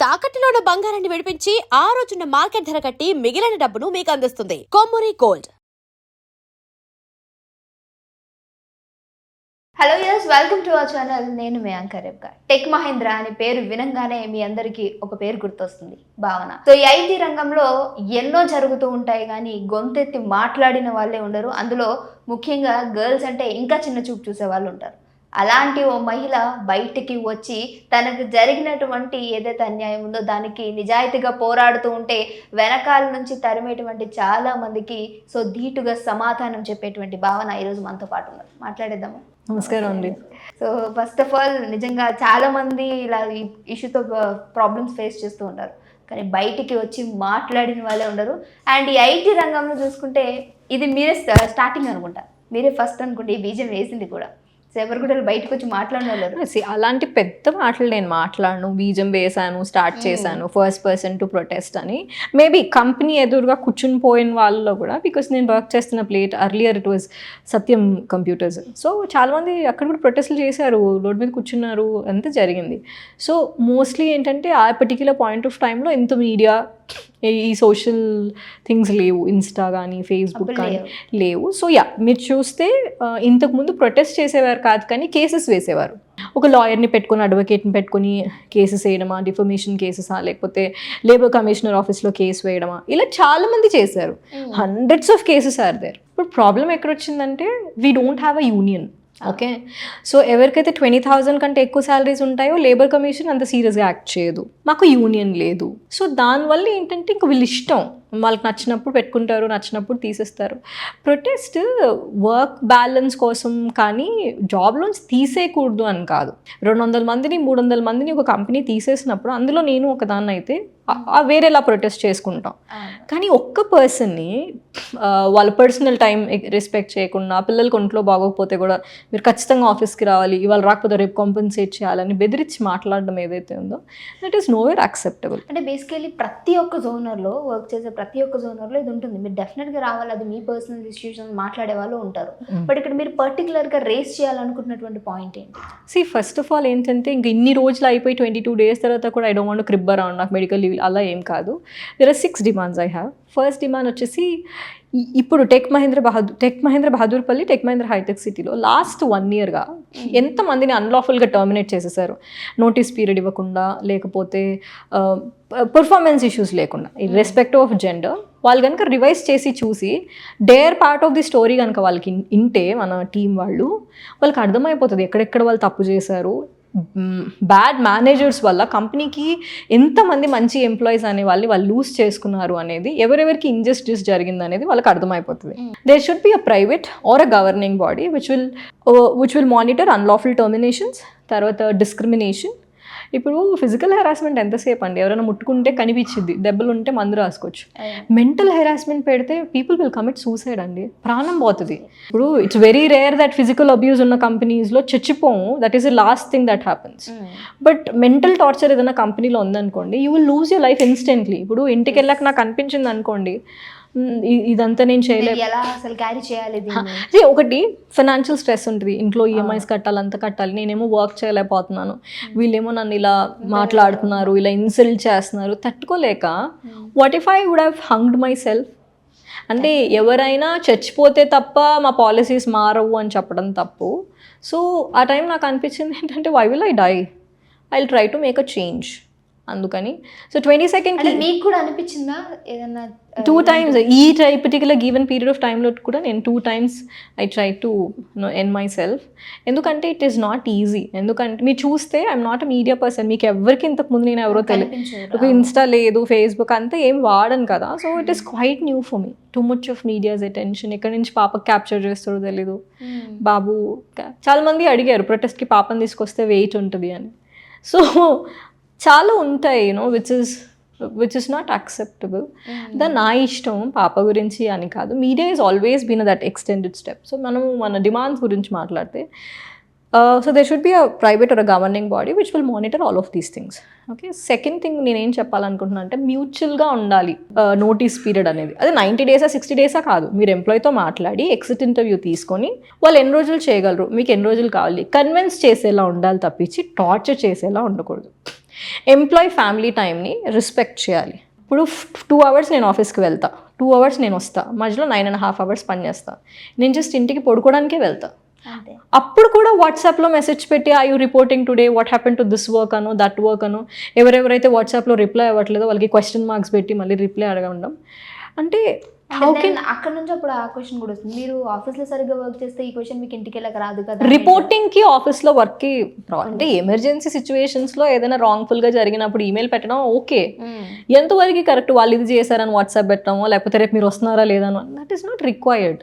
తాకట్టులో ఉన్న బంగారాన్ని విడిపించి ఆ రోజున్న మార్కెట్ ధర కట్టి మిగిలిన డబ్బును మీకు అందిస్తుంది Kommuri gold. Hello use, welcome to our channel. నేను మీ యాంకర్ రేబ్కా. టెక్ మహేంద్ర అనే పేరు వినంగానే మీ అందరికీ ఒక పేరు గుర్తొస్తుంది, భావన. సో ఈ ఐటీ రంగంలో ఎన్నో జరుగుతూ ఉంటాయి, కానీ గొంతెత్తి మాట్లాడిన వాళ్ళే ఉండరు. అందులో ముఖ్యంగా గర్ల్స్ అంటే ఇంకా చిన్న చూపు చూసే వాళ్ళు ఉంటారు. అలాంటి ఓ మహిళ బయటికి వచ్చి తనకు జరిగినటువంటి ఏదైతే అన్యాయం ఉందో దానికి నిజాయితీగా పోరాడుతూ ఉంటే వెనకాల నుంచి తరిమేటువంటి చాలా మందికి సో ధీటుగా సమాధానం చెప్పేటువంటి భావన ఈరోజు మనతో పాటు ఉన్నారు. మాట్లాడేద్దాము. నమస్కారం అండి. సో ఫస్ట్ ఆఫ్ ఆల్, నిజంగా చాలా మంది ఇలా ఈ ఇష్యూతో ప్రాబ్లమ్స్ ఫేస్ చేస్తూ ఉంటారు, కానీ బయటికి వచ్చి మాట్లాడిన వాళ్ళే ఉండరు. అండ్ ఈ ఐటీ రంగంలో చూసుకుంటే ఇది మీరే స్టార్టింగ్ అనుకుంటా, మీరే ఫస్ట్ అనుకుంటే ఈ బీజం వేసింది కూడా. సో ఎవరు కూడా బయటకు వచ్చి మాట్లాడలేరు. అలాంటి పెద్ద మాటలు నేను మాట్లాడను. బీజం వేసాను, స్టార్ట్ చేశాను, ఫస్ట్ పర్సన్ టు ప్రొటెస్ట్ అని. మేబీ కంపెనీ ఎదురుగా కూర్చుని పోయిన వాళ్ళలో కూడా, బికాస్ నేను వర్క్ చేస్తున్న plate earlier it was Satyam computers. So చాలామంది అక్కడ కూడా ప్రొటెస్ట్లు చేశారు, రోడ్ మీద కూర్చున్నారు, అంతా జరిగింది. సో మోస్ట్లీ ఏంటంటే ఆ పర్టిక్యులర్ పాయింట్ ఆఫ్ టైంలో ఎంత మీడియా, ఈ సోషల్ థింగ్స్ లేవు, ఇన్స్టా కానీ ఫేస్బుక్ కానీ లేవు. సో మీరు చూస్తే ఇంతకుముందు ప్రొటెస్ట్ చేసేవారు కాదు, కానీ కేసెస్ వేసేవారు. ఒక లాయర్ని పెట్టుకొని, అడ్వకేట్ని పెట్టుకొని కేసెస్ వేయడమా, డిఫమేషన్ కేసెసా, లేకపోతే లేబర్ కమిషనర్ ఆఫీస్లో కేసు వేయడమా, ఇలా చాలామంది చేశారు. Hundreds of cases are there. ఇప్పుడు ప్రాబ్లం ఎక్కడొచ్చిందంటే we don't have a union. Okay, so ఎవరికైతే 20,000 కంటే ఎక్కువ శాలరీస్ ఉంటాయో లేబర్ కమిషన్ అంత సీరియస్గా యాక్ట్ చేయదు. మాకు యూనియన్ లేదు. సో దానివల్ల ఏంటంటే ఇంక వీళ్ళు ఇష్టం, వాళ్ళకి నచ్చినప్పుడు పెట్టుకుంటారు, నచ్చినప్పుడు తీసేస్తారు. ప్రొటెస్ట్ వర్క్ బ్యాలెన్స్ కోసం, కానీ జాబ్లోంచి తీసేయకూడదు అని కాదు. 200 మందిని 300 మందిని ఒక కంపెనీ తీసేసినప్పుడు అందులో నేను ఒకదాన్ని అయితే వేరేలా ప్రొటెస్ట్ చేసుకుంటాం. కానీ ఒక్క పర్సన్ని వాళ్ళ పర్సనల్ టైం రెస్పెక్ట్ చేయకుండా, పిల్లలకి ఒంట్లో బాగోకపోతే కూడా మీరు ఖచ్చితంగా ఆఫీస్కి రావాలి, ఇవాళ రాకపోతే రేపు కాంపెన్సేట్ చేయాలని బెదిరించి మాట్లాడడం ఏదైతే ఉందో దట్ ఈస్ నోవేర్ యాక్సెప్టబుల్. అంటే బేసికలీ ప్రతి ఒక్క జోనర్లో వర్క్ చేసే ప్రతి ఒక్క జోనర్లో ఇది ఉంటుంది. మీరు డెఫినెట్గా రావాలి, అది మీ పర్సనల్ ఇష్యూస్ మాట్లాడే వాళ్ళు ఉంటారు. బట్ ఇక్కడ మీరు పర్టికులర్గా రేస్ చేయాలనుకుంటున్నటువంటి పాయింట్ ఏంటి? ఫస్ట్ ఆఫ్ ఆల్ ఏంటంటే, ఇంక ఇన్ని రోజులు అయిపోయి 22 days తర్వాత కూడా I don't want to crib around, నాకు మెడికల్ లీవ్ అలా ఏం కాదు. There are 6 demands I have. First demand వచ్చేసి, ఇప్పుడు Tech Mahindra Bahadurpally, Tech Mahindra Hitech సిటీలో లాస్ట్ 1 yearగా ఎంతమందిని అన్లాఫుల్గా టర్మినేట్ చేసేసారు. నోటీస్ పీరియడ్ ఇవ్వకుండా, లేకపోతే పర్ఫార్మెన్స్ ఇష్యూస్ లేకుండా, ఇర్రెస్పెక్టివ్ ఆఫ్ జెండర్. వాళ్ళు కనుక రివైజ్ చేసి చూసి dare part of the story కనుక వాళ్ళకి ఇంటే మన టీం వాళ్ళకి అర్థమైపోతుంది ఎక్కడెక్కడ వాళ్ళు తప్పు చేశారు. బ్యాడ్ మేనేజర్స్ వల్ల కంపెనీకి ఎంతమంది మంచి ఎంప్లాయీస్ అనే వాళ్ళు లూజ్ చేసుకున్నారు అనేది, ఎవరెవరికి ఇంజస్టిస్ జరిగింది అనేది వాళ్ళకి అర్థమైపోతుంది. There should be a private or a governing body which will monitor unlawful terminations, తర్వాత డిస్క్రిమినేషన్. ఇప్పుడు ఫిజికల్ హెరాస్మెంట్ ఎంతసేపు అండి, ఎవరైనా ముట్టుకుంటే కనిపించింది, దెబ్బలు ఉంటే మందు రాసుకోవచ్చు. మెంటల్ హెరాస్మెంట్ పెడితే పీపుల్ విల్ కమిట్ సూసైడ్ అండి, ప్రాణం పోతుంది. ఇప్పుడు it's very rare that physical abuse ఉన్న కంపెనీస్లో చచ్చిపోము, that is the last thing that happens. But mental torture ఏదైనా కంపెనీలో ఉందనుకోండి, you will lose your life instantly. ఇప్పుడు ఇంటికి వెళ్ళాక నాకు అనిపించింది అనుకోండి, ఇదంతా నేను చేయలేదు, అసలు క్యారీ చేయాలి. ఒకటి ఫైనాన్షియల్ స్ట్రెస్ ఉంటుంది, ఇంట్లో ఈఎంఐస్ కట్టాలి, అంత కట్టాలి, నేనేమో వర్క్ చేయలేకపోతున్నాను, వీళ్ళేమో నన్ను ఇలా మాట్లాడుతున్నారు, ఇలా ఇన్సల్ట్ చేస్తున్నారు, తట్టుకోలేక what if I would have hanged myself. అంటే ఎవరైనా చచ్చిపోతే తప్ప మా పాలసీస్ మారవు అని చెప్పడం తప్పు. సో ఆ టైం నాకు అనిపించింది ఏంటంటే, why will I die, I will try to make a change. అందుకని సో 22nd మీకు కూడా అనిపించిందా ఏదన్నా? 2 times ఈ పర్టికులర్ గివెన్ పీరియడ్ ఆఫ్ టైంలో కూడా నేను 2 times I try to end my self. ఎందుకంటే ఇట్ ఈస్ నాట్ ఈజీ. ఎందుకంటే మీరు చూస్తే I'm not a media person, మీకు ఎవరికి ఇంతకుముందు నేను ఎవరో తెలియదు, ఒక ఇన్స్టా లేదు, ఫేస్బుక్ అంతా ఏం వాడను కదా. So it is quite new for me, too much of medias attention. ఎక్కడి నుంచి పాప క్యాప్చర్ చేస్తారో తెలీదు. బాబు చాలా మంది అడిగారు ప్రొటెస్ట్కి పాపని తీసుకొస్తే వెయిట్ ఉంటుంది అని. సో చాలా ఉంటాయి విచ్ ఇస్ నాట్ యాక్సెప్టబుల్. దాన్ని నా ఇష్టం, పాప గురించి అని కాదు. Media is always been that extended step. So మనం మన డిమాండ్స్ గురించి మాట్లాడితే, so there should be a private or a governing body which will monitor all of these things. Okay, second thing నేనేం చెప్పాలనుకుంటున్నా అంటే, మ్యూచువల్గా ఉండాలి నోటీస్ పీరియడ్ అనేది. అదే 90 days 60 days కాదు, మీరు ఎంప్లాయ్తో మాట్లాడి ఎగ్జిట్ ఇంటర్వ్యూ తీసుకొని వాళ్ళు ఎన్ని రోజులు చేయగలరు, మీకు ఎన్ని రోజులు కావాలి, కన్విన్స్ చేసేలా ఉండాలి తప్పించి టార్చర్ చేసేలా ఉండకూడదు. ఎంప్లాయీ ఫ్యామిలీ టైంని రెస్పెక్ట్ చేయాలి. ఇప్పుడు 2 hours నేను ఆఫీస్కి వెళ్తా, 2 hours నేను వస్తా, మధ్యలో 9.5 hours పని చేస్తా. నేను జస్ట్ ఇంటికి పడుకోవడానికే వెళ్తా. అంతే. అప్పుడు కూడా వాట్సాప్లో మెసేజ్ పెట్టి I you reporting today what happen to this work అను దట్ వర్క్ అను, ఎవరెవరైతే వాట్సాప్లో రిప్లై అవ్వట్లేదో వాళ్ళకి క్వశ్చన్ మార్క్స్ పెట్టి మళ్ళీ రిప్లై అడగడం అంటే అక్కడ నుంచి అప్పుడు ఆ క్వశ్చన్ కూడా వస్తుంది, మీరు ఆఫీస్లో సరిగ్గా వర్క్ చేస్తే ఈ క్వశ్చన్ మీకు ఇంటికి వెళ్ళక రాదు కదా. రిపోర్టింగ్కి ఆఫీస్లో వర్క్కి అంటే ఎమర్జెన్సీ సిచ్యువేషన్స్లో ఏదైనా రాంగ్ఫుల్గా జరిగినప్పుడు ఈమెయిల్ పెట్టడం ఓకే, ఎంతవరకు కరెక్ట్ వాళ్ళు ఇది చేశారని వాట్సాప్ పెట్టడమో లేకపోతే రేపు మీరు వస్తున్నారా లేదనో దట్ ఈస్ నాట్ రిక్వైర్డ్.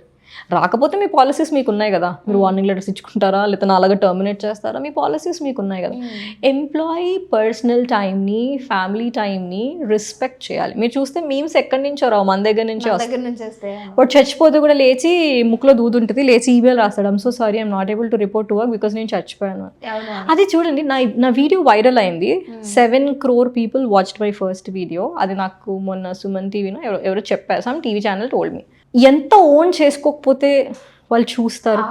రాకపోతే మీ పాలసీస్ మీకు ఉన్నాయి కదా, మీరు వార్నింగ్ లెటర్స్ ఇచ్చుకుంటారా లేకపోతే నాలుగా టర్మినేట్ చేస్తారా, మీ పాలసీస్ మీకు ఉన్నాయి కదా. ఎంప్లాయీ పర్సనల్ టైంని ఫ్యామిలీ టైంని రెస్పెక్ట్ చేయాలి. మీరు చూస్తే మీమ్స్ ఎక్కడి నుంచో రావు, మన దగ్గర నుంచో వస్తే వాడు చచ్చిపోతే కూడా లేచి ముక్కులో దూదుంటుంది, లేచి ఈమెయిల్ రాస్తాడు, I'm so sorry I'm not able to report to work because నేను చచ్చిపోయాను. అది చూడండి, నా వీడియో వైరల్ అయింది, 7 crore people watched my first video. అది నాకు మొన్న సుమన్ టీవీలో ఎవరో చెప్పారు, some TV channel told me. ఎంత ఓన్ చేసుకోకపోతే వాళ్ళు చూస్తారు,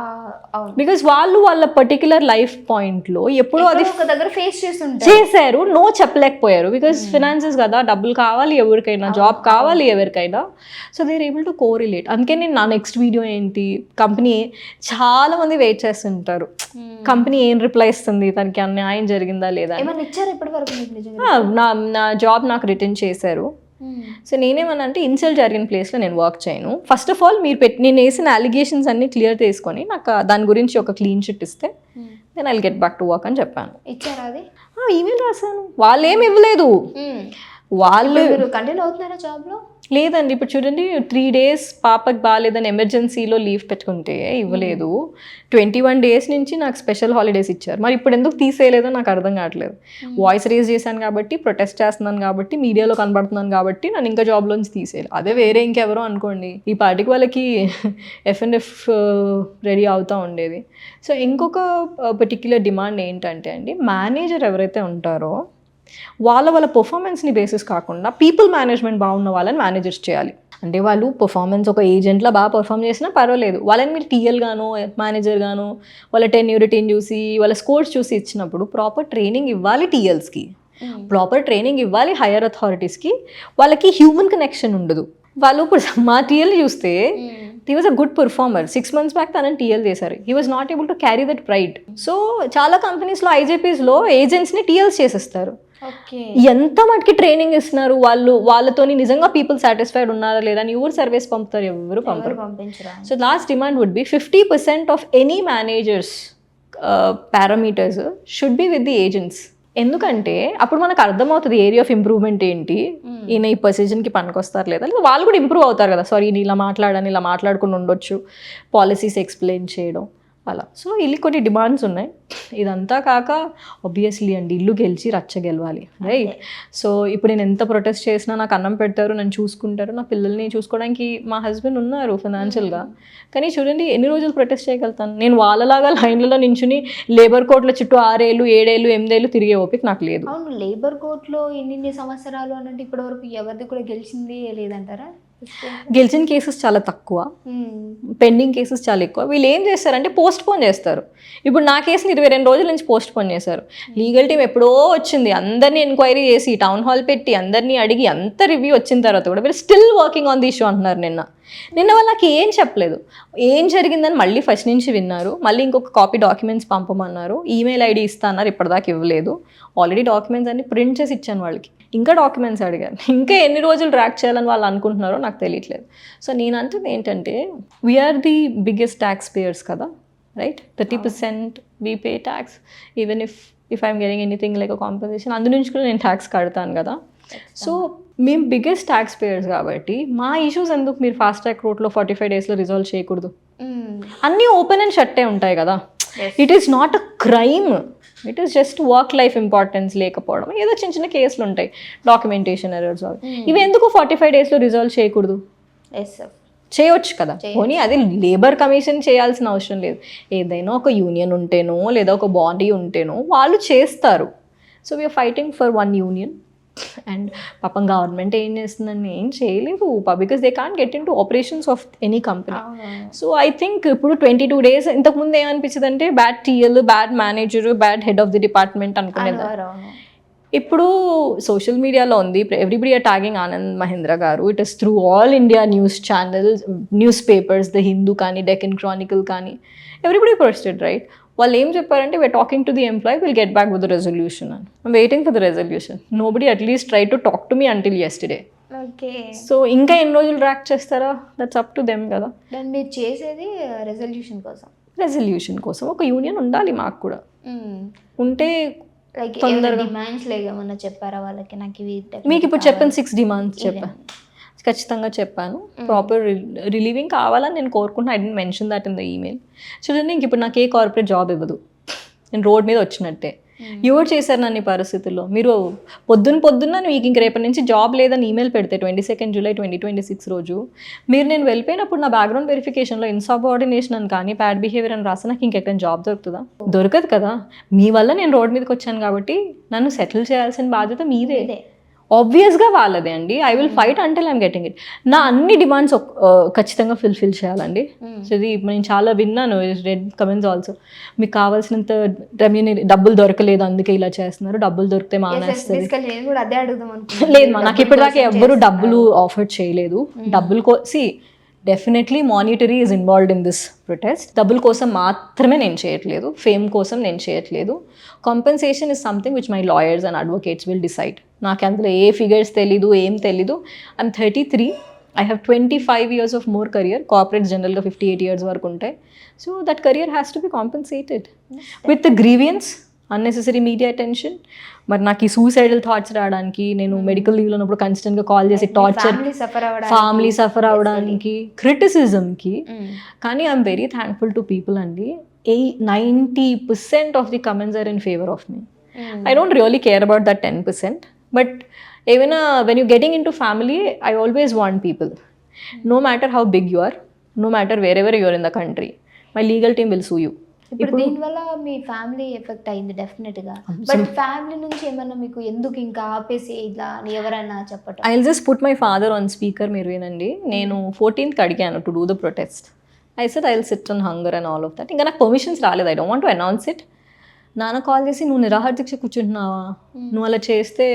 బికాస్ వాళ్ళు వాళ్ళ పర్టికులర్ లైఫ్ పాయింట్లో ఎప్పుడో అది ఒక దగ్గర ఫేస్ చేశారు, నో చెప్పలేకపోయారు, బికాస్ ఫినాన్సెస్ కదా, డబ్బులు కావాలి ఎవరికైనా, జాబ్ కావాలి ఎవరికైనా, so they are able to correlate. అందుకే నేను నా నెక్స్ట్ వీడియో ఏంటి, కంపెనీ చాలా మంది వెయిట్ చేస్తుంటారు, కంపెనీ ఏం రిప్లై ఇస్తుంది, తనకి అన్యాయం జరిగిందా లేదా. ఇచ్చారు ఇప్పటి వరకు నా జాబ్ నాకు రిటర్న్ చేశారు. సో నేనేమన్నా అంటే ఇన్సల్ట్ జరిగిన ప్లేస్లో నేను వర్క్ చేయను. ఫస్ట్ ఆఫ్ ఆల్ మీరు నేను వేసిన అలిగేషన్స్ అన్ని క్లియర్ చేసుకొని నాకు దాని గురించి ఒక క్లీన్ చిట్ ఇస్తే నేను I get back to work అని చెప్పాను. ఇచ్చారా అది? ఈమెయిల్ రాశాను, వాళ్ళు ఏమి ఇవ్వలేదు. వాళ్ళు కంటిన్యూ అవుతున్నారా జాబ్లో? లేదండి, ఇప్పుడు చూడండి 3 days పాపకి బాగాలేదని ఎమర్జెన్సీలో లీవ్ పెట్టుకుంటే ఇవ్వలేదు. 21 days నుంచి నాకు స్పెషల్ హాలిడేస్ ఇచ్చారు. మరి ఇప్పుడు ఎందుకు తీసేయలేదో నాకు అర్థం కావట్లేదు. వాయిస్ రేజ్ చేశాను కాబట్టి, ప్రొటెస్ట్ చేస్తున్నాను కాబట్టి, మీడియాలో కనబడుతున్నాను కాబట్టి నన్ను ఇంకా జాబ్లోంచి తీసేయాలి. అదే వేరే ఇంకెవరో అనుకోండి, ఈ పార్టీకి వాళ్ళకి F&F రెడీ అవుతూ ఉండేది. సో ఇంకొక పర్టిక్యులర్ డిమాండ్ ఏంటంటే అండి, మేనేజర్ ఎవరైతే ఉంటారో వాళ్ళ పర్ఫార్మెన్స్ని బేసిస్ కాకుండా పీపుల్ మేనేజ్మెంట్ బాగున్న వాళ్ళని మేనేజర్స్ చేయాలి. అంటే వాళ్ళు పర్ఫార్మెన్స్ ఒక ఏజెంట్లో బాగా పర్ఫామ్ చేసినా పర్వాలేదు, వాళ్ళని మీరు టీఎల్ గానో మేనేజర్ గానో వాళ్ళ టెన్యూరిటీని చూసి వాళ్ళ స్కోర్స్ చూసి ఇచ్చినప్పుడు ప్రాపర్ ట్రైనింగ్ ఇవ్వాలి టీఎల్స్కి, ప్రాపర్ ట్రైనింగ్ ఇవ్వాలి హైయర్ అథారిటీస్కి. వాళ్ళకి హ్యూమన్ కనెక్షన్ ఉండదు. వాళ్ళు ఇప్పుడు మా టీఎల్ చూస్తే he was a good performer, 6 months back తనని టీఎల్ చేశారు, he was not able to carry that pride. So చాలా కంపెనీస్లో ఐజేపీస్లో ఏజెంట్స్ని టీఎల్స్ చేసేస్తారు. ఎంత మటుకి ట్రైనింగ్ ఇస్తున్నారు వాళ్ళు, వాళ్ళతోని నిజంగా పీపుల్ సాటిస్ఫైడ్ ఉన్నారా లేదా అని ఎవరు సర్వీస్ పంపుతారు, ఎవరు పంపరు. So last demand would be 50% of any managers parameters should be with the agents. ఎందుకంటే అప్పుడు మనకు అర్థమవుతుంది ఏరియా ఆఫ్ ఇంప్రూవ్మెంట్ ఏంటి, ఈయన ఈ పొజిషన్కి పనికొస్తారు లేదా, వాళ్ళు కూడా ఇంప్రూవ్ అవుతారు కదా. సారీ నేను ఇలా మాట్లాడాను, ఇలా మాట్లాడుకుని ఉండొచ్చు, పాలసీస్ ఎక్స్ప్లెయిన్ చేయడం అలా. సో ఇల్లు కొన్ని డిమాండ్స్ ఉన్నాయి. ఇదంతా కాక ఆబ్వియస్లీ అండి ఇల్లు గెలిచి రచ్చ గెలవాలి, రైట్? సో ఇప్పుడు నేను ఎంత ప్రొటెస్ట్ చేసినా నాకు అన్నం పెడతారు, నన్ను చూసుకుంటారు, నా పిల్లల్ని చూసుకోవడానికి మా హస్బెండ్ ఉన్నారు ఫైనాన్షియల్గా. కానీ చూడండి ఎన్ని రోజులు ప్రొటెస్ట్ చేయగలుగుతాను నేను? వాళ్ళలాగా లైన్లలో నించుని లేబర్ కోర్టుల చుట్టూ 6 ఏళ్ళు 7 ఏళ్ళు 8 ఏళ్ళు తిరిగే ఓపిక నాకు లేదు. అవును, లేబర్ కోర్టులో ఇన్ని సంవత్సరాలు అంటే ఇప్పటివరకు ఎవరిది కూడా గెలిచింది లేదంటారా? గెలిచిన కేసెస్ చాలా తక్కువ, పెండింగ్ కేసెస్ చాలా ఎక్కువ. వీళ్ళు ఏం చేస్తారంటే పోస్ట్ పోన్ చేస్తారు. ఇప్పుడు నా కేసుని 22 రోజుల నుంచి పోస్ట్ పోన్ చేశారు. లీగల్ టీం ఎప్పుడో వచ్చింది, అందరినీ ఎంక్వైరీ చేసి టౌన్ హాల్ పెట్టి అందరినీ అడిగి అంత రివ్యూ వచ్చిన తర్వాత కూడా వీళ్ళు still working on the issue అంటున్నారు. నిన్న వాళ్ళకి ఏం చెప్పలేదు, ఏం జరిగిందని మళ్ళీ ఫస్ట్ నుంచి విన్నారు. మళ్ళీ ఇంకొక కాపీ డాక్యుమెంట్స్ పంపమన్నారు, ఈమెయిల్ ఐడి ఇస్తా అన్నారు, ఇప్పటిదాకా ఇవ్వలేదు. ఆల్రెడీ డాక్యుమెంట్స్ అన్ని ప్రింట్ చేసి ఇచ్చాను వాళ్ళకి, ఇంకా డాక్యుమెంట్స్ అడిగారు. ఇంకా ఎన్ని రోజులు ట్రాక్ చేయాలని వాళ్ళు అనుకుంటున్నారో నాకు తెలియట్లేదు. సో నేనంటుంది ఏంటంటే we are the biggest tax payers కదా, right? 30% we pay tax, even if I'm getting anything like a compensation, అందు నుంచి కూడా నేను ట్యాక్స్ కడతాను కదా. సో మేము బిగ్గెస్ట్ ట్యాక్స్ పేయర్స్ కాబట్టి మా ఇష్యూస్ ఎందుకు మీరు ఫాస్ట్ ట్రాక్ కోర్టులో 45 daysలో రిజాల్వ్ చేయకూడదు? అన్నీ ఓపెన్ అండ్ షట్టే ఉంటాయి కదా. It is not a crime, it is just work life importance లేకపోవడం, ఏదో చిన్న చిన్న కేసులు ఉంటాయి, డాక్యుమెంటేషన్ ఎర్రర్స్, ఇవి ఎందుకు 45 daysలో రిజాల్వ్ చేయకూడదు? చేయవచ్చు కదా. పోనీ అది లేబర్ కమిషన్ చేయాల్సిన అవసరం లేదు, ఏదైనా ఒక యూనియన్ ఉంటేనో లేదా ఒక బాడీ ఉంటేనో వాళ్ళు చేస్తారు. So we are fighting for one union. And పాపం గవర్నమెంట్ ఏం చేస్తుందని ఏం చేయలేదు, because they can't get in to operations of any company. So I think ఇప్పుడు 22 days, ఇంతకుముందు ఏమనిపించింది అంటే bad TL, bad manager, bad head of the department అనుకునేది. ఇప్పుడు సోషల్ మీడియాలో ఉంది, everybody are tagging Anand Mahindra garu. It is through all India news channels, news papers, the Hindu కానీ, Deccan Chronicle కానీ, ఎవ్రీబడి పోస్టెడ్, రైట్? వాళ్ళు ఏం చెప్పారంటే, we are talking to the employee, will get back with the resolution అని. I'm waiting for the resolution. Nobody at least try to talk to me until yesterday. Okay, so ఇంకా ఎన్ని రోజులు track చేస్తారా? That's up to them కదా. దాన్ని మీరు చేసేది resolution కోసం. రెజల్యూషన్ కోసం ఒక యూనియన్ ఉండాలి మాకు కూడా. ఉంటే లైక్ తొందరగా డిమాండ్స్ ఏమన్నా చెప్పారా వాళ్ళకి? నాకు ఇవి మీకు ఇప్పుడు చెప్పాను, 6 డిమాండ్స్ చెప్పాను, ఖచ్చితంగా చెప్పాను. ప్రాపర్ రిలీవింగ్ కావాలని నేను కోరుకుంటున్నా. I didn't mention that in the email. చూడండి, ఇంక ఇప్పుడు నాకు ఏ కార్పొరేట్ జాబ్ ఇవ్వదు, నేను రోడ్ మీద వచ్చినట్టే. ఎవరు చేశారు నన్ను ఈ పరిస్థితుల్లో? మీరు పొద్దున్న మీకు ఇంక రేపటి నుంచి జాబ్ లేదని ఈమెయిల్ పెడితే 22 జూలై 2026 రోజు, మీరు నేను వెళ్ళిపోయినప్పుడు నా బ్యాక్గ్రౌండ్ వెరిఫికేషన్లో ఇన్సాబార్డినేషన్ అని కానీ, బ్యాడ్ బిహేవియర్ అని రాస్తే నాకు ఇంకెక్కడ జాబ్ దొరుకుతుందా? దొరకదు కదా. మీ వల్ల నేను రోడ్ మీదకి వచ్చాను కాబట్టి నన్ను సెటిల్ చేయాల్సిన బాధ్యత మీదే, ఆబ్వియస్గా వాళ్ళదే అండి. I will fight until I'm getting it. నా అన్ని డిమాండ్స్ ఖచ్చితంగా ఫిల్ చేయాలండి. సో ఇది నేను చాలా విన్నాను, రెడ్ కమెంట్స్ ఆల్సో. మీకు కావాల్సినంత డబ్బులు దొరకలేదు అందుకే ఇలా చేస్తున్నారు, డబ్బులు దొరికితే మానేస్తుంది. నేను కూడా అదే అడుగుదాం అనుకుంటున్నాను. లేదు మా, నాకు ఇప్పటిదాకా ఎవ్వరు డబ్బులు ఆఫర్ చేయలేదు. డబ్బులు definitely monetary is involved in this protest. డబ్బుల కోసం మాత్రమే నేను చేయట్లేదు, ఫేమ్ కోసం నేను చేయట్లేదు. Compensation is something which my lawyers and advocates will decide. నాకు అందులో ఏ ఫిగర్స్ తెలీదు, ఏం తెలీదు. I'm 33, I have 25 years of more career. Corporates జనరల్గా 58 years వరకు ఉంటాయి. So that career has to B compensated with the grievance, unnecessary media attention. మరి నాకు ఈ సూసైడల్ థాట్స్ రావడానికి, నేను మెడికల్ లీవ్లో ఉన్నప్పుడు కన్స్టెంట్గా కాల్ చేసి టార్చర్, ఫ్యామిలీ సఫర్ అవ్వడానికి, క్రిటిసిజంకి. కానీ I'm very thankful to people అండి. 90% of the comments are in favour of me. I don't really care about that 10%. But ఏమైనా when you getting in to family, I always want people, no matter how big you are, no matter wherever you are in the country, my legal team will sue you. ఇప్పుడు దీనివల్ల మీ family effect అయింది డెఫినెట్గా. But family నుంచి ఏమన్నా మీకు ఎందుకు ఇంకా ఆపేసి ఇలా అని ఎవరైనా చెప్పటం? I will just put my father on speaker. మీరు వినండి, నేను 14th అడిగాను to do the protest. I said I will sit on hunger and all of that. ఇంకా నాకు పర్మిషన్స్ రాలేదు, I don't want to announce it. నాన్న కాల్ చేసి, నువ్వు నిరాహార దీక్ష కూర్చుంటున్నావా, నువ్వు అలా చేస్తే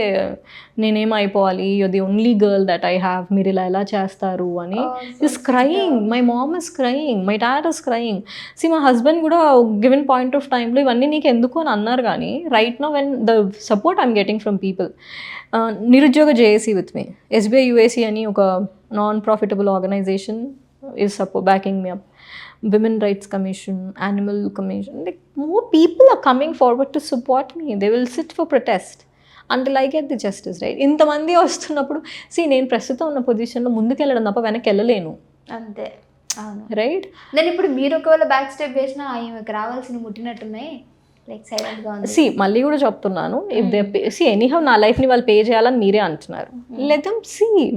నేనేమైపోవాలి, you the only girl that I have, మీరు ఇలా ఎలా చేస్తారు అని. Is crying, my mom is crying, my dad is crying. See మా హస్బెండ్ కూడా గివెన్ పాయింట్ ఆఫ్ టైంలో ఇవన్నీ నీకు ఎందుకు అని అన్నారు. కానీ right now when the support I'm getting from people, నిరుద్యోగ JAC with me, SBI UAC అని ఒక non profitable organisation is backing me up, Women Rights Commission, Animal Commission, like more people are coming forward to support me. They will sit for protest until I get the justice, right? ఇంతమంది వస్తున్నప్పుడు నేను ప్రస్తుతం ఉన్న పొజిషన్లో ముందుకెళ్ళడం తప్ప వెనక్కి వెళ్ళలేను. అంతే, అవును, రైట్. నేను ఇప్పుడు మీరు ఒకవేళ బ్యాక్ స్టెప్ వేసినా ఈమెకు రావాల్సిన ముట్టినట్టున్నాయి, లైక్ సైలెంట్గా ఉంది. మళ్ళీ కూడా చెప్తున్నాను, ఇఫ్ దే ఎనీహౌ నా లైఫ్ని వాళ్ళు పే చేయాలని మీరే అంటున్నారు. Let them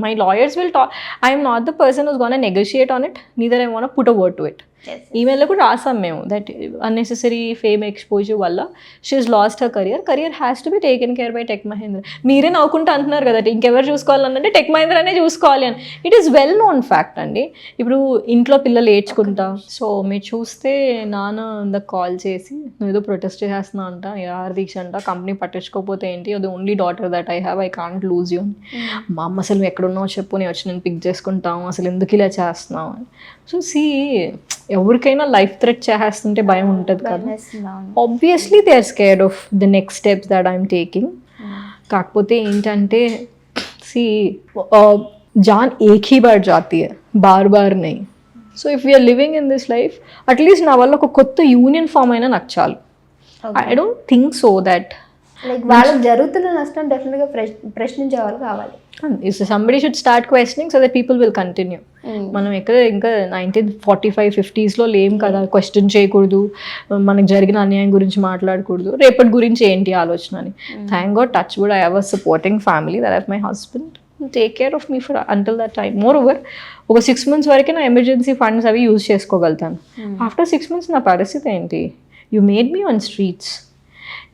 my lawyers will talk. I'm not the person who's gonna negotiate on it, neither I want put a word to it. ఈమెయిల్లో కూడా రాసాం మేము దట్ అన్నెసెసరీ ఫేమ్ ఎక్స్పోజర్ వల్ల she has lost her career has to be taken care by tech Mahindra. మీరే నవ్వుకుంటూ అంటున్నారు కదా, ఇంకెవరు చూసుకోవాలనంటే టెక్ మహేంద్రనే చూసుకోవాలి అని. It is well known fact అండి. ఇప్పుడు ఇంట్లో పిల్లలు ఏడ్చుకుంటా, సో మీరు చూస్తే నాన్న కాల్ చేసి, నువ్వు ఏదో ప్రొటెస్ట్ చేస్తున్నావు అంట, నిరాహార దీక్ష అంట, కంపెనీ పట్టించుకోకపోతే ఏంటి, అది only daughter that I have, I can't lose you. మా అమ్మ అసలు నువ్వు ఎక్కడున్నావు చెప్పు, నేను వచ్చి నేను పిక్ చేసుకుంటాము, అసలు ఎందుకు ఇలా చేస్తున్నావు అని. సో ఎవరికైనా లైఫ్ థ్రెట్ చేస్తుంటే భయం ఉంటుంది కదా. Obviously they are scared of the next steps that I'm taking. కాకపోతే ఏంటంటే जान एक ही बार जाती है, बार बार नहीं. So if you're living in this life, at least నా వల్ల ఒక కొత్త యూనియన్ ఫామ్ అయినా నాకు చాలు. I don't think so that like వాళ్ళకి జరుగుతున్న నష్టం డెఫినెట్గా ప్రశ్నించే వాళ్ళు కావాలి. Somebody should start questioning so that people will continue. మనం ఎక్కడ ఇంకా 1945, 50s లేం కదా, క్వశ్చన్ చేయకూడదు, మనకు జరిగిన అన్యాయం గురించి మాట్లాడకూడదు, రేపటి గురించి ఏంటి ఆలోచన అని. Thank God, touch wood, I have a supporting family that have my husband take care of me for until that time. More over ఒక 6 months వరకే నా ఎమర్జెన్సీ ఫండ్స్ అవి యూజ్ చేసుకోగలుగుతాను. ఆఫ్టర్ 6 months నా పరిస్థితి ఏంటి? You made me on streets.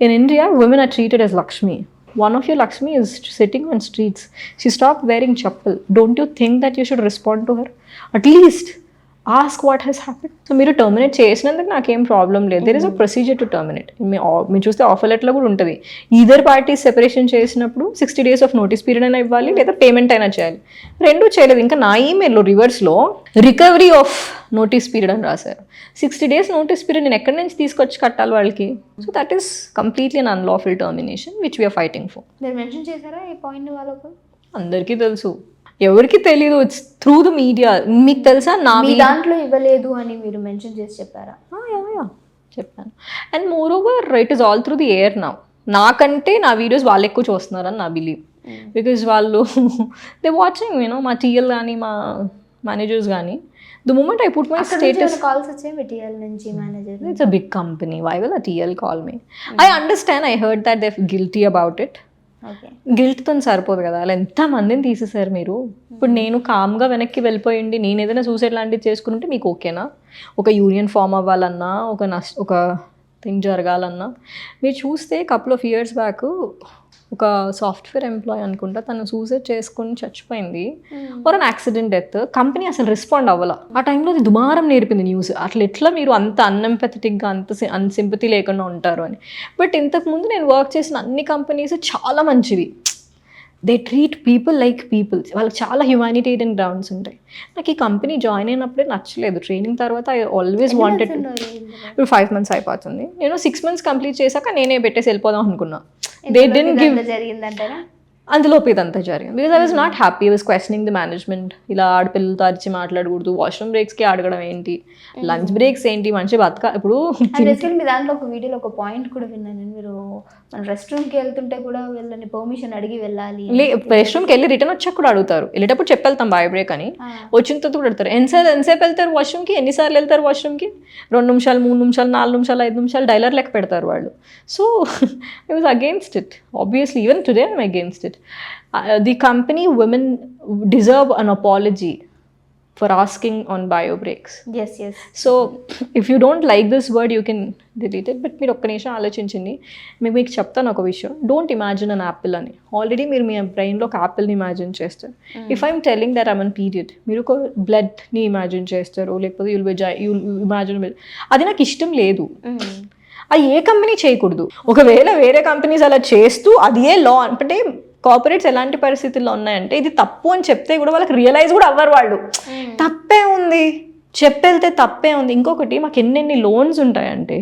In India, women are treated as Lakshmi. One of your Lakshmi is sitting on streets. She stopped wearing chappal. Don't you think that you should respond to her? At least ask what has happen. So మీరు terminate చేసినందుకు నాకేం problem లేదు. There is a procedure to terminate. మీరు చూస్తే offer లెటర్లో కూడా ఉంటుంది, either party separation చేసినప్పుడు 60 days ఆఫ్ నోటీస్ పీరియడ్ అయినా ఇవ్వాలి, లేదా పేమెంట్ అయినా చేయాలి. రెండూ చేయలేదు. ఇంకా నా ఈమెయిల్లో రివర్స్లో రికవరీ ఆఫ్ నోటీస్ పీరియడ్ అని రాశారు. 60 days నోటీస్ పీరియడ్ నేను ఎక్కడి నుంచి తీసుకొచ్చి కట్టాలి వాళ్ళకి? So that is completely un unlawful termination which we're fighting for. మీరు మెన్షన్ చేశారా ఈ పాయింట్ వాళ్ళకు? అందరికీ తెలుసు, ఎవరికి తెలీదు. It's through the media. మీకు తెలుసా నా మీ దాంట్లో ఇవ్వలేదు అని మీరు మెన్షన్ చేసి చెప్పారా? చెప్పాను. And moreover it is all through the air now. నాకంటే నా వీడియోస్ వాళ్ళు ఎక్కువ చూస్తున్నారని నా బిలీవ్. బికాజ్ వాళ్ళు దే వాచింగ్ మా టీఎల్ కానీ మా మేనేజర్స్ కానీ. The moment I put my status, calls వచ్చాయి మీ టీఎల్ నుంచి manager. It's a big company, why will a TL call me? I understand, I heard that they guilty about it. గిల్ట్తో సరిపోదు కదా, అలా ఎంతమందిని తీసేసారు మీరు. ఇప్పుడు నేను కామ్గా వెనక్కి వెళ్ళిపోయింది, నేను ఏదైనా సూసైడ్ లాంటివి చేసుకుంటే మీకు ఓకేనా? ఒక యూనియన్ ఫామ్ అవ్వాలన్నా, ఒక థింగ్ జరగాలన్నా. మీరు చూస్తే కపుల్ ఆఫ్ ఇయర్స్ బ్యాక్ ఒక సాఫ్ట్వేర్ ఎంప్లాయ్ అనుకుంటా, తను సూసైడ్ చేసుకుని చచ్చిపోయింది for an accident death. Company అసలు రెస్పాండ్ అవ్వాల. ఆ టైంలో అది దుమారం నేర్పింది న్యూస్. అట్లా ఎట్లా మీరు అంత అన్ఎంపథెటిక్గా అంత అన్సింపతి లేకుండా ఉంటారు అని. బట్ ఇంతకుముందు నేను వర్క్ చేసిన అన్ని కంపెనీస్ చాలా మంచివి. They treat people like people. వాళ్ళకి చాలా హ్యుమానిటేరియన్ గ్రౌండ్స్ ఉంటాయి. నాకు ఈ కంపెనీ జాయిన్ అయినప్పుడే నచ్చలేదు. ట్రైనింగ్ తర్వాత ఐ ఆల్వేస్ వాంటెడ్. ఇప్పుడు 5 months అయిపోతుంది. నేను 6 months కంప్లీట్ చేశాక నేనే పెట్టేసి వెళ్ళిపోదాం అనుకున్నా. They didn't give. జరిగిందంటారా? అందులోపు ఇదంతా జరిగింది. Because I was not happy. I was questioning the management. ఇలా ఆడపిల్లలతో అరిచి మాట్లాడకూడదు, వాష్రూమ్ బ్రేక్స్కి అడగడం ఏంటి, లంచ్ బ్రేక్స్ ఏంటి, మంచి బతక. ఇప్పుడు మీ దాంట్లో ఒక వీడియోలో ఒక పాయింట్ కూడా విన్నాను, మీరు మన రెస్ట్ రూమ్కి వెళ్తుంటే కూడా వెళ్ళని పర్మిషన్ అడిగి వెళ్ళాలి. రెస్ట్ రూమ్కి వెళ్ళి రిటర్న్ వచ్చాక కూడా అడుగుతారు. వెళ్ళేటప్పుడు చెప్పెళ్తాం బాయ్ బ్రేక్ అని, వచ్చిన తర్వాత కూడా అడుగుతారు ఎంతసేపు వెళ్తారు వాష్రూమ్కి, ఎన్నిసార్లు వెళ్తారు వాష్రూమ్కి, 2 నిమిషాలు, 3 నిమిషాలు, 4 నిమిషాలు, 5 నిమిషాలు డైలర్ లెక్క పెడతారు వాళ్ళు. So I was against it. Obviously, even today I'm against it. The company women deserve an apology for asking on bio breaks. Yes. So if you don't like this word, you can delete it. But మీరు ఒక్క నిమిషం ఆలోచించండి. మీకు చెప్తాను ఒక విషయం. Don't imagine an apple అని. Already మీరు మీ బ్రెయిన్లో ఒక యాపిల్ని ఇమాజిన్ చేస్తారు. If I'm telling that I'm an period, మీరు ఒక బ్లడ్ని ఇమాజిన్ చేస్తారు, లేకపోతే యుల్ ఇమాజిన్. అది నాకు ఇష్టం లేదు. అది ఏ కంపెనీ చేయకూడదు. ఒకవేళ వేరే కంపెనీస్ అలా చేస్తూ అది ఏ లా అంటే, కార్పొరేట్స్ ఎలాంటి పరిస్థితుల్లో ఉన్నాయంటే ఇది తప్పు అని చెప్తే కూడా వాళ్ళకి రియలైజ్ కూడా అవ్వరు. వాళ్ళు తప్పే ఉంది చెప్పెళ్తే తప్పే ఉంది. ఇంకొకటి, మాకు ఎన్నెన్ని లోన్స్ ఉంటాయంటే,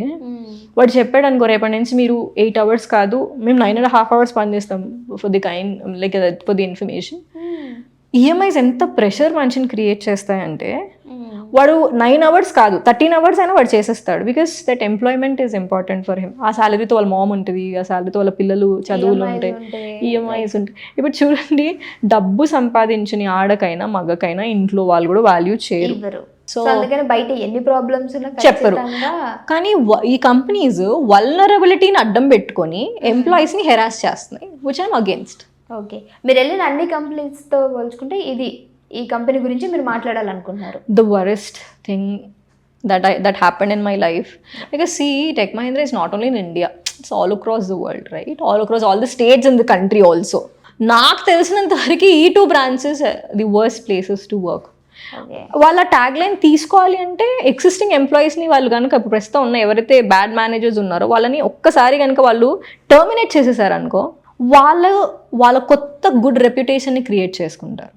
వాడు చెప్పాడు అనుకో రేపటి నుంచి మీరు 8 hours కాదు, మేము 9.5 hours పనిచేస్తాం for the for the information. EMIs ఎంత ప్రెషర్ మనిషిని క్రియేట్ చేస్తాయంటే, వాడు 9 hours కాదు 13 hours అయినా వాడు చేసేస్తాడు. Because that employment is important for him. ఆ శాలరీతో వాళ్ళ మామ్ ఉంటుంది, ఆ శాలరీతో వాళ్ళ పిల్లలు చదువులు ఉంటాయి, ఈఎంఐస్ ఉంటాయి. ఇప్పుడు చూడండి, డబ్బు సంపాదించని ఆడకైనా మగకైనా ఇంట్లో వాళ్ళు కూడా వాల్యూ చేయరు. సో అందుకని బయట ఎన్ని ప్రాబ్లమ్స్ చెప్పరు. కానీ ఈ కంపెనీస్ వల్నరబిలిటీని అడ్డం పెట్టుకొని ఎంప్లాయీస్ని హెరాస్ చేస్తున్నాయి, విచ్ ఐఎమ్ అగేన్స్ట్. ఓకే, మీరు వెళ్ళిన అన్ని కంపెనీస్తో పోల్చుకుంటే ఈ కంపెనీ గురించి మీరు మాట్లాడాలనుకుంటున్నారు. The worst thing that happened in my life, because see, Tech Mahindra is not only in India, it's all across the world, right? All across all the states in the country also. నాకు తెలిసినంత వరకు ఈ 2 branches the worst places to work. వాళ్ళ tag line తీసుకోవాలి అంటే, existing ఎంప్లాయీస్ని వాళ్ళు కనుక ఇప్పుడు ప్రస్తుతం ఉన్న ఎవరైతే బ్యాడ్ మేనేజర్స్ ఉన్నారో వాళ్ళని ఒక్కసారి కనుక వాళ్ళు టర్మినేట్ చేసేసారనుకో, వాళ్ళ కొత్త గుడ్ రెప్యుటేషన్ని క్రియేట్ చేసుకుంటారు.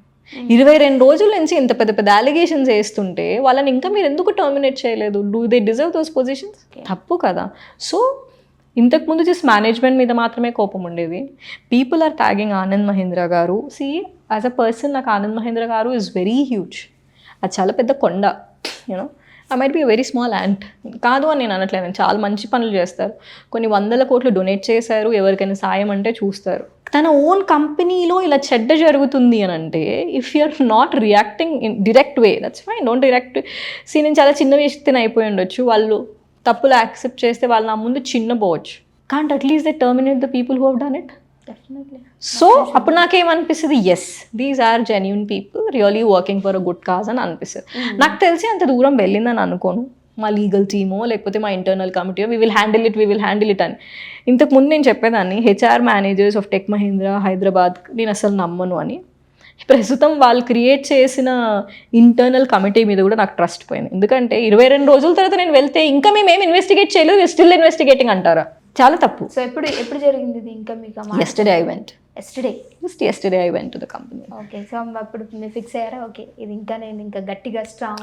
22 రోజుల నుంచి ఇంత పెద్ద పెద్ద అలిగేషన్స్ వేస్తుంటే వాళ్ళని ఇంకా మీరు ఎందుకు టర్మినేట్ చేయలేదు? Do they deserve those positions? తప్పు కదా. సో ఇంతకుముందు జస్ట్ మేనేజ్మెంట్ మీద మాత్రమే కోపం ఉండేది. People are tagging Anand Mahindra garu. See, as a person నాకు ఆనంద్ మహీంద్రా గారు ఈజ్ వెరీ హ్యూజ్. అది చాలా పెద్ద కొండ. You know, I might be a very small ant కాదు అని నేను అనట్లేదు. చాలా మంచి పనులు చేస్తారు, కొన్ని 100 కోట్లు డొనేట్ చేశారు, ఎవరికైనా సాయం అంటే చూస్తారు. తన ఓన్ కంపెనీలో ఇలా చెడ్డ జరుగుతుంది అని అంటే, if you are not reacting in direct way, that's fine. Don't react. See, నేను చాలా చిన్న వ్యక్తిని అయిపోయి ఉండొచ్చు, వాళ్ళు తప్పులు యాక్సెప్ట్ చేస్తే వాళ్ళు నా ముందు చిన్నపోవచ్చు. Can't at least they terminate the people who have done it. So అప్పుడు నాకేమనిపిస్తుంది, yes, these are genuine people really working for a good cause అని అనిపిస్తుంది. నాకు తెలిసి అంత దూరం వెళ్ళిందని అనుకోను. మా లీగల్ టీమో లేకపోతే మా ఇంటర్నల్ కమిటీయో వీ విల్ హ్యాండిల్ ఇట్ అని. ఇంతకుముందు నేను చెప్పేదాన్ని, HR managers of tech Mahindra Hyderabad నేను అసలు నమ్మను అని. ప్రస్తుతం వాళ్ళు క్రియేట్ చేసిన ఇంటర్నల్ కమిటీ మీద కూడా నాకు ట్రస్ట్ పోయింది. ఎందుకంటే 22 రోజుల తర్వాత నేను వెళ్తే ఇంకా మేమేం ఇన్వెస్టిగేట్ చేయలేదు, స్టిల్ ఇన్వెస్టిగేటింగ్ అంటారా, చాలా తప్పు. సో ఎప్పుడు జరిగింది ఇది? ఇంకా మీకు Yesterday I went. yesterday I went to the company. Okay. So అప్పుడు మీరు ఫిక్స్ అయ్యారా, ఓకే ఇది ఇంకా నేను ఇంకా గట్టిగా స్ట్రాంగ్?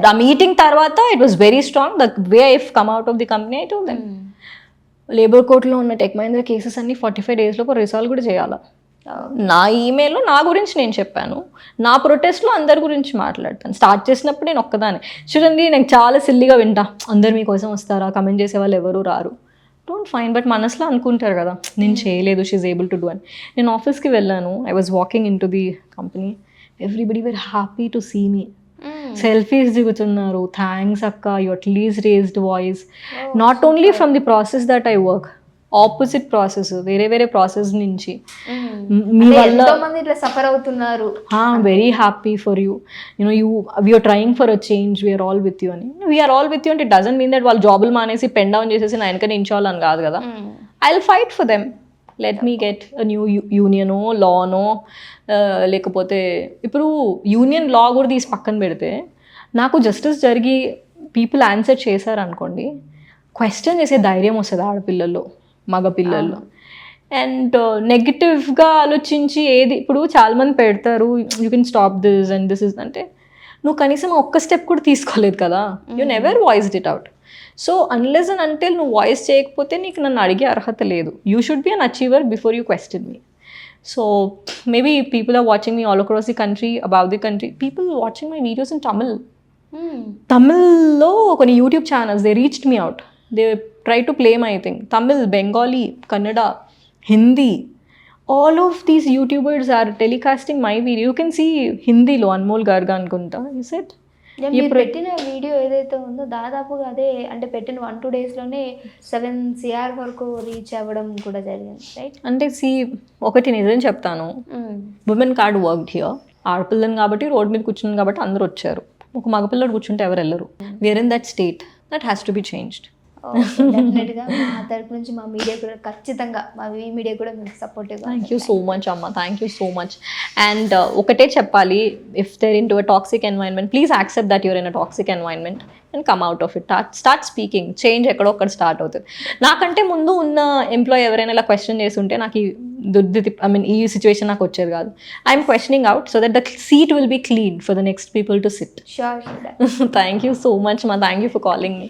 ద మీటింగ్ తర్వాత it was very strong. The way I come out of the company I told them labour కోర్టులో ఉన్న టెక్ మహీంద్రా కేసెస్ అన్ని 45 days లోపు రిసాల్వ్ కూడా చేయాలా. నా ఈమెయిల్లో నా గురించి నేను చెప్పాను, నా ప్రొటెస్ట్లో అందరి గురించి మాట్లాడతాను. స్టార్ట్ చేసినప్పుడు నేను ఒక్కదాన్ని చూడండి, నేను చాలా సిల్లీగా వింటా, అందరు మీకోసం వస్తారా, కమెంట్ చేసే వాళ్ళు ఎవరు రారు, డోంట్ ఫైన్. బట్ మనసులో అనుకుంటారు కదా నేను చేయలేదు, షీఈ్ ఏబుల్ టు డూ అని. నేను ఆఫీస్కి వెళ్ళాను, I was walking in to the company, everybody very happy to see me. Selfies దిగుతున్నారు, థ్యాంక్స్ అక్క, you at least raised voice. Not only from the process that I work, opposite process, వేరే process నుంచి మీ వల్ల ఇట్లా సఫర్ అవుతున్నారు. Very happy for you, you know we're trying for a change, we're all with you అని. We're all with you అంటే it doesn't mean that వాళ్ళు జాబులు మానేసి పెన్ డౌన్ చేసేసి నా వెనక నించోవాలని కాదు కదా. I will fight for them, let me get new యూనియనో లానో, లేకపోతే ఇప్పుడు యూనియన్ లా కూడా తీసి పక్కన పెడితే నాకు జస్టిస్ జరిగి పీపుల్ ఆన్సర్ చేశారనుకోండి, క్వశ్చన్ చేసే ధైర్యం వస్తుంది ఆడపిల్లల్లో, మగపిల్లల్లో. అండ్ నెగిటివ్గా ఆలోచించి ఏది, ఇప్పుడు చాలామంది పెడతారు you can stop this and this is అంటే, నువ్వు కనీసం ఒక్క స్టెప్ కూడా తీసుకోలేదు కదా, you never voiced it out. So unless and until నువ్వు వాయిస్ చేయకపోతే నీకు నన్ను అడిగే అర్హత లేదు. You should be an achiever before you question me. So maybe people are watching me all across the country, above the country, people watching my videos in Tamil. తమిళ్లో కొన్ని YouTube channels they reached me out, they try to play my thing. Tamil, Bengali, Kannada, Hindi, all of these YouTubers are telecasting my video. You can see హిందీలో అన్మోల్ గార్గ్ అనుకుంటా, is it? మీరు పెట్టిన video ఏదైతే ఉందో దాదాపుగా అదే, అంటే పెట్టిన 1-2 daysలోనే 7 CR వరకు రీచ్ అవ్వడం కూడా జరిగింది, రైట్? అంటే ఒకటి నిజం చెప్తాను, ఉమెన్ కార్డ్ వర్క్డ్ హియర్. ఆడపిల్లని కాబట్టి రోడ్ మీద కూర్చున్నాను కాబట్టి అందరూ వచ్చారు, ఒక మగపిల్లడు కూర్చుంటే ఎవరు వెళ్ళరు. We're in that state, that has to be changed. డెఫినెట్గా మా తరపు నుంచి మా మీడియా కూడా ఖచ్చితంగా, మా మీడియా కూడా మీకు సపోర్టివ్గా. థ్యాంక్ యూ సో మచ్ అమ్మ, thank you so much. And ఒకటే చెప్పాలి, if they're in to a toxic environment, please accept that you're in a toxic environment and come out of it. Start speaking, change ఎక్కడో ఒక్కడ start అవుతుంది. నాకంటే ముందు ఉన్న employee ఎవరైనా ఇలా క్వశ్చన్ చేస్తుంటే నాకు ఈ సిచ్యువేషన్ నాకు వచ్చేది కాదు. I'm questioning out so that the seat will be clean for the next people to sit. Sure. Thank you so much ma'am, thank you for calling me.